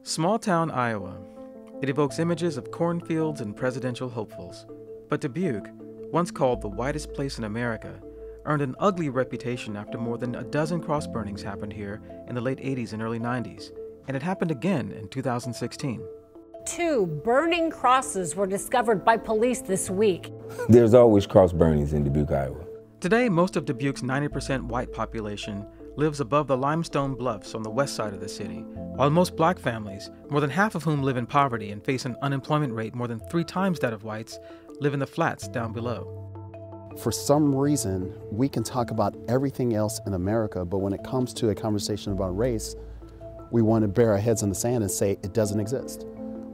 Small town Iowa. It evokes images of cornfields and presidential hopefuls. But Dubuque, once called the whitest place in America, earned an ugly reputation after more than a dozen cross burnings happened here in the late 80s and early 90s, and it happened again in 2016. 2 burning crosses were discovered by police this week. There's always cross burnings in Dubuque, Iowa. Today, most of Dubuque's 90% white population lives above the limestone bluffs on the west side of the city, while most black families, more than half of whom live in poverty and face an unemployment rate more than 3 times that of whites, live in the flats down below. For some reason, we can talk about everything else in America, but when it comes to a conversation about race, we want to bury our heads in the sand and say it doesn't exist,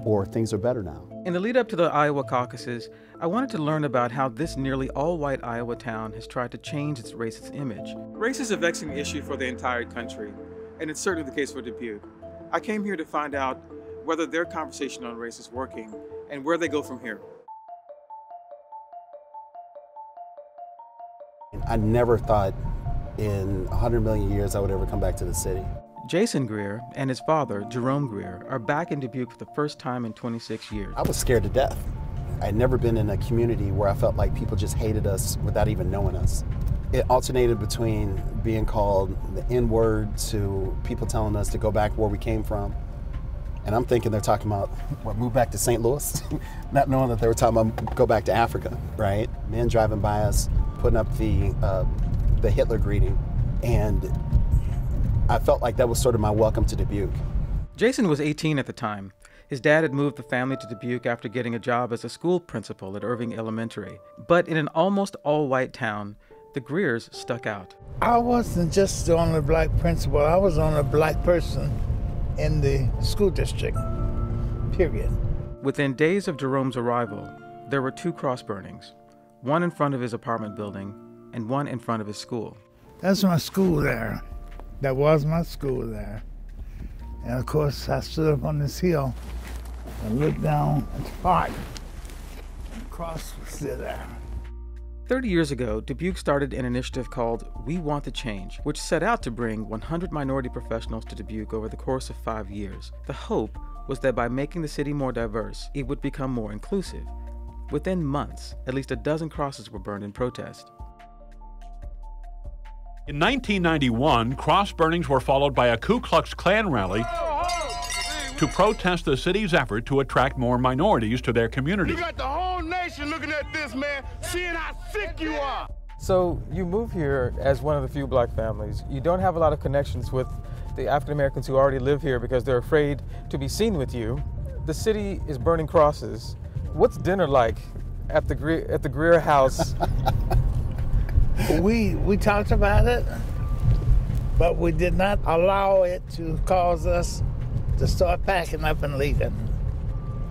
or things are better now. In the lead up to the Iowa caucuses, I wanted to learn about how this nearly all-white Iowa town has tried to change its racist image. Race is a vexing issue for the entire country, and it's certainly the case for Dubuque. I came here to find out whether their conversation on race is working and where they go from here. I never thought in 100 million years I would ever come back to the city. Jason Greer and his father, Jerome Greer, are back in Dubuque for the first time in 26 years. I was scared to death. I'd never been in a community where I felt like people just hated us without even knowing us. It alternated between being called the N-word to people telling us to go back where we came from. And I'm thinking they're talking about, what, move back to St. Louis? Not knowing that they were talking about go back to Africa, right? Men driving by us, putting up the Hitler greeting. And I felt like that was sort of my welcome to Dubuque. Jason was 18 at the time. His dad had moved the family to Dubuque after getting a job as a school principal at Irving Elementary. But in an almost all-white town, the Greers stuck out. I wasn't just the only black principal. I was the only black person in the school district, period. Within days of Jerome's arrival, there were 2 cross burnings, one in front of his apartment building and one in front of his school. That's my school there. That was my school there. And of course, I stood up on this hill and looked down at the park. And the cross was still there. 30 years ago, Dubuque started an initiative called We Want to Change, which set out to bring 100 minority professionals to Dubuque over the course of 5 years. The hope was that by making the city more diverse, it would become more inclusive. Within months, at least a dozen crosses were burned in protest. In 1991, cross burnings were followed by a Ku Klux Klan rally to protest the city's effort to attract more minorities to their community. You got the whole nation looking at this, man, seeing how sick you are. So you move here as one of the few black families. You don't have a lot of connections with the African Americans who already live here because they're afraid to be seen with you. The city is burning crosses. What's dinner like at the Greer house? We talked about it, but we did not allow it to cause us to start packing up and leaving.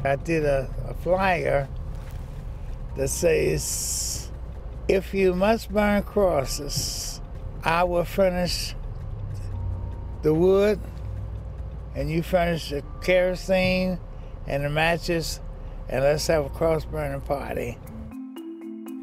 I did a flyer that says, if you must burn crosses, I will furnish the wood and you furnish the kerosene and the matches, and let's have a cross burning party.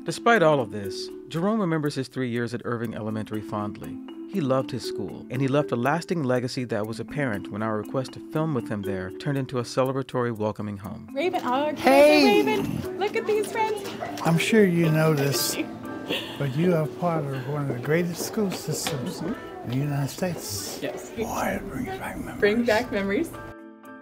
Despite all of this, Jerome remembers his 3 years at Irving Elementary fondly. He loved his school, and he left a lasting legacy that was apparent when our request to film with him there turned into a celebratory welcoming home. Raven, hey! Raven, look at these friends. I'm sure you know this, but you are part of one of the greatest school systems in the United States. Yes. Boy, it brings back memories. Bring back memories.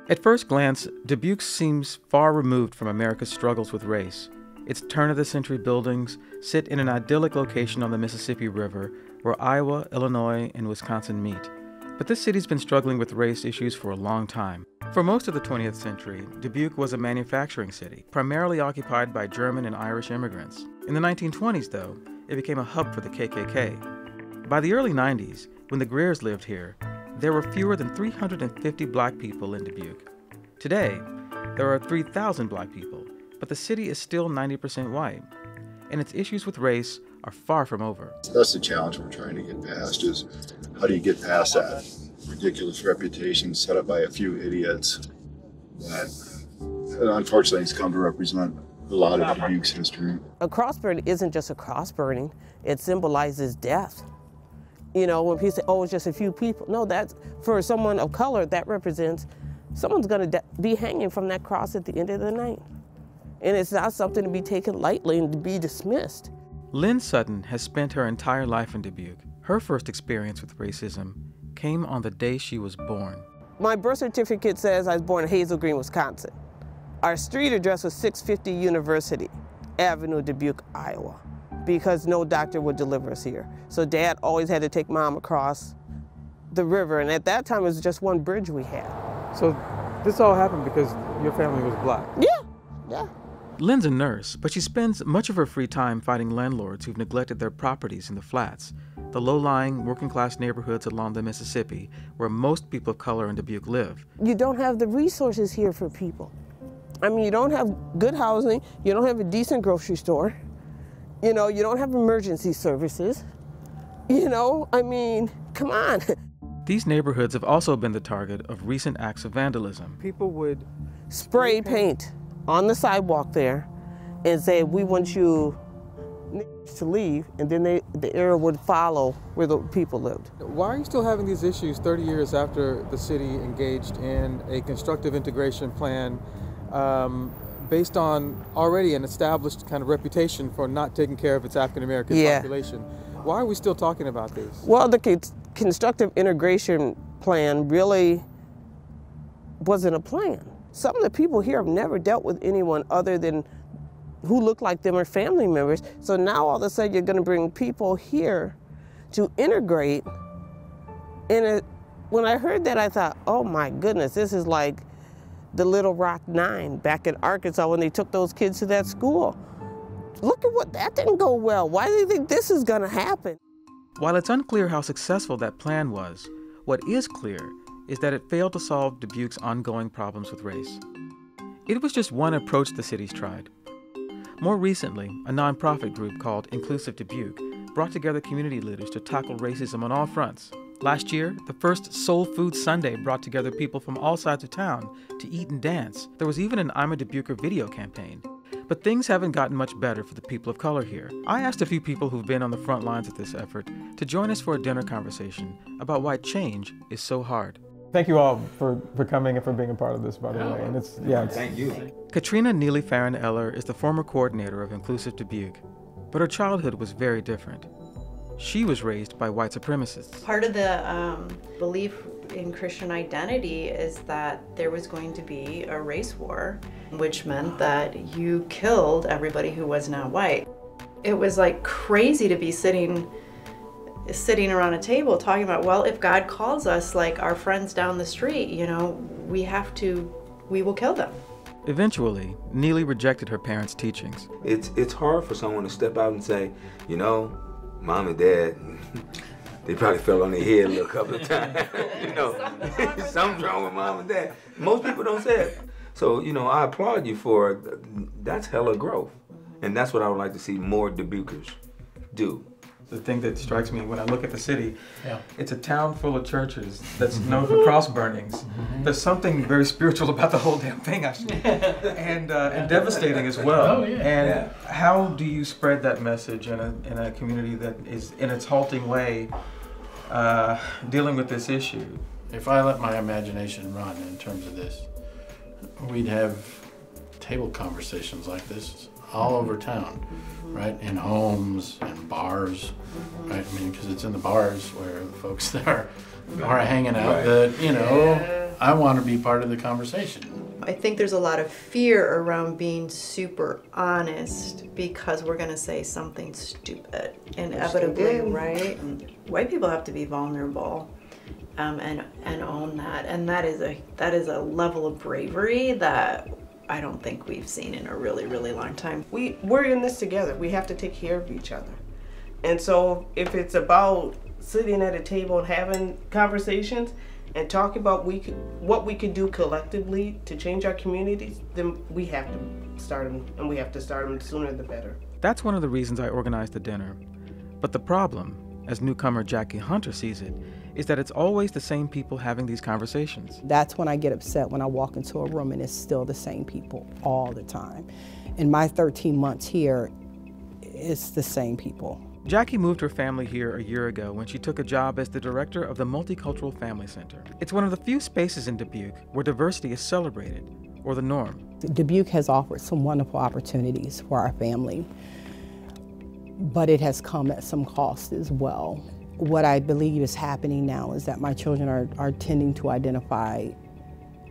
At first glance, Dubuque seems far removed from America's struggles with race. Its turn-of-the-century buildings sit in an idyllic location on the Mississippi River where Iowa, Illinois, and Wisconsin meet. But this city's been struggling with race issues for a long time. For most of the 20th century, Dubuque was a manufacturing city, primarily occupied by German and Irish immigrants. In the 1920s, though, it became a hub for the KKK. By the early 90s, when the Greers lived here, there were fewer than 350 black people in Dubuque. Today, there are 3,000 black people, but the city is still 90% white, and its issues with race are far from over. That's the challenge we're trying to get past, is how do you get past that ridiculous reputation set up by a few idiots that unfortunately has come to represent a lot of Dubuque's history. A cross burning isn't just a cross burning, it symbolizes death. You know, when people say, oh, it's just a few people. No, that's, for someone of color, that represents someone's going to be hanging from that cross at the end of the night. And it's not something to be taken lightly and to be dismissed. Lynn Sutton has spent her entire life in Dubuque. Her first experience with racism came on the day she was born. My birth certificate says I was born in Hazel Green, Wisconsin. Our street address was 650 University Avenue, Dubuque, Iowa, because no doctor would deliver us here. So Dad always had to take Mom across the river, and at that time it was just one bridge we had. So this all happened because your family was black? Yeah. Lynn's a nurse, but she spends much of her free time fighting landlords who've neglected their properties in the flats, the low-lying, working-class neighborhoods along the Mississippi where most people of color in Dubuque live. You don't have the resources here for people. I mean, you don't have good housing, you don't have a decent grocery store, you know, you don't have emergency services, you know, I mean, come on. These neighborhoods have also been the target of recent acts of vandalism. People would spray paint on the sidewalk there and say, we want you to leave, and then the area would follow where the people lived. Why are you still having these issues 30 years after the city engaged in a constructive integration plan based on already an established kind of reputation for not taking care of its African-American population? Why are we still talking about this? Well, the constructive integration plan really wasn't a plan. Some of the people here have never dealt with anyone other than who look like them or family members. So now all of a sudden you're going to bring people here to integrate. And when I heard that, I thought, oh my goodness, this is like the Little Rock Nine back in Arkansas when they took those kids to that school. Look at what, that didn't go well. Why do you think this is going to happen? While it's unclear how successful that plan was, what is clear is that it failed to solve Dubuque's ongoing problems with race. It was just one approach the city's tried. More recently, a nonprofit group called Inclusive Dubuque brought together community leaders to tackle racism on all fronts. Last year, the first Soul Food Sunday brought together people from all sides of town to eat and dance. There was even an I'm a Dubuquer video campaign. But things haven't gotten much better for the people of color here. I asked a few people who've been on the front lines of this effort to join us for a dinner conversation about why change is so hard. Thank you all for coming and for being a part of this, by the way. And thank you. Katrina Neely Farren-Eller is the former coordinator of Inclusive Dubuque, but her childhood was very different. She was raised by white supremacists. Part of the belief in Christian identity is that there was going to be a race war, which meant that you killed everybody who was not white. It was like crazy to be sitting around a table talking about, well, if God calls us like our friends down the street, you know, we will kill them. Eventually, Neely rejected her parents' teachings. It's hard for someone to step out and say, you know, Mom and Dad, they probably fell on their head a little couple of times. You know, something's wrong with Mom and Dad. Most people don't say it. So, you know, I applaud you for that's hella growth. And that's what I would like to see more Dubuquers do. The thing that strikes me when I look at the city, it's a town full of churches that's known for cross burnings. There's something very spiritual about the whole damn thing, actually, and devastating as well. And how do you spread that message in a community that is, in its halting way, dealing with this issue? If I let my imagination run in terms of this, we'd have table conversations like this all over town, right? In homes and bars, right? I mean, because it's in the bars where the folks that are hanging out that, you know, I want to be part of the conversation. I think there's a lot of fear around being super honest because we're going to say something stupid, inevitably, right? And white people have to be vulnerable and own that, and that is a level of bravery that I don't think we've seen in a really, really long time. We're in this together. We have to take care of each other. And so if it's about sitting at a table and having conversations and talking about what we could do collectively to change our communities, then we have to start them, and we have to start them sooner the better. That's one of the reasons I organized the dinner. But the problem, as newcomer Jackie Hunter sees it, is that it's always the same people having these conversations. That's when I get upset, when I walk into a room and it's still the same people all the time. In my 13 months here, it's the same people. Jackie moved her family here a year ago when she took a job as the director of the Multicultural Family Center. It's one of the few spaces in Dubuque where diversity is celebrated, or the norm. Dubuque has offered some wonderful opportunities for our family, but it has come at some cost as well. What I believe is happening now is that my children are tending to identify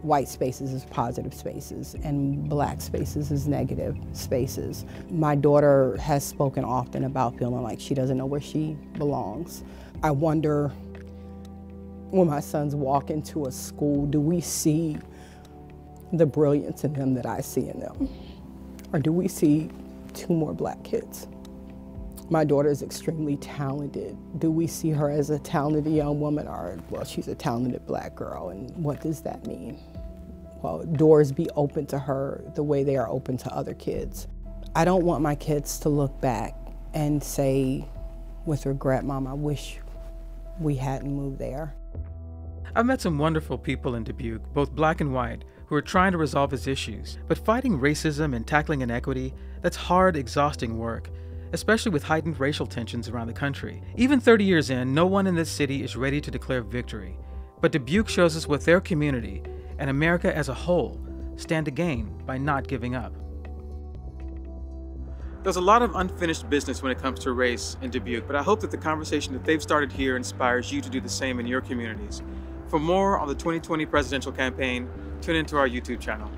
white spaces as positive spaces and black spaces as negative spaces. My daughter has spoken often about feeling like she doesn't know where she belongs. I wonder, when my sons walk into a school, do we see the brilliance in them that I see in them? Or do we see two more black kids? My daughter is extremely talented. Do we see her as a talented young woman, or, well, she's a talented black girl, and what does that mean? Well, doors be open to her the way they are open to other kids. I don't want my kids to look back and say with regret, Mom, I wish we hadn't moved there. I've met some wonderful people in Dubuque, both black and white, who are trying to resolve his issues. But fighting racism and tackling inequity, that's hard, exhausting work, especially with heightened racial tensions around the country. Even 30 years in, no one in this city is ready to declare victory. But Dubuque shows us what their community, and America as a whole, stand to gain by not giving up. There's a lot of unfinished business when it comes to race in Dubuque, but I hope that the conversation that they've started here inspires you to do the same in your communities. For more on the 2020 presidential campaign, tune into our YouTube channel.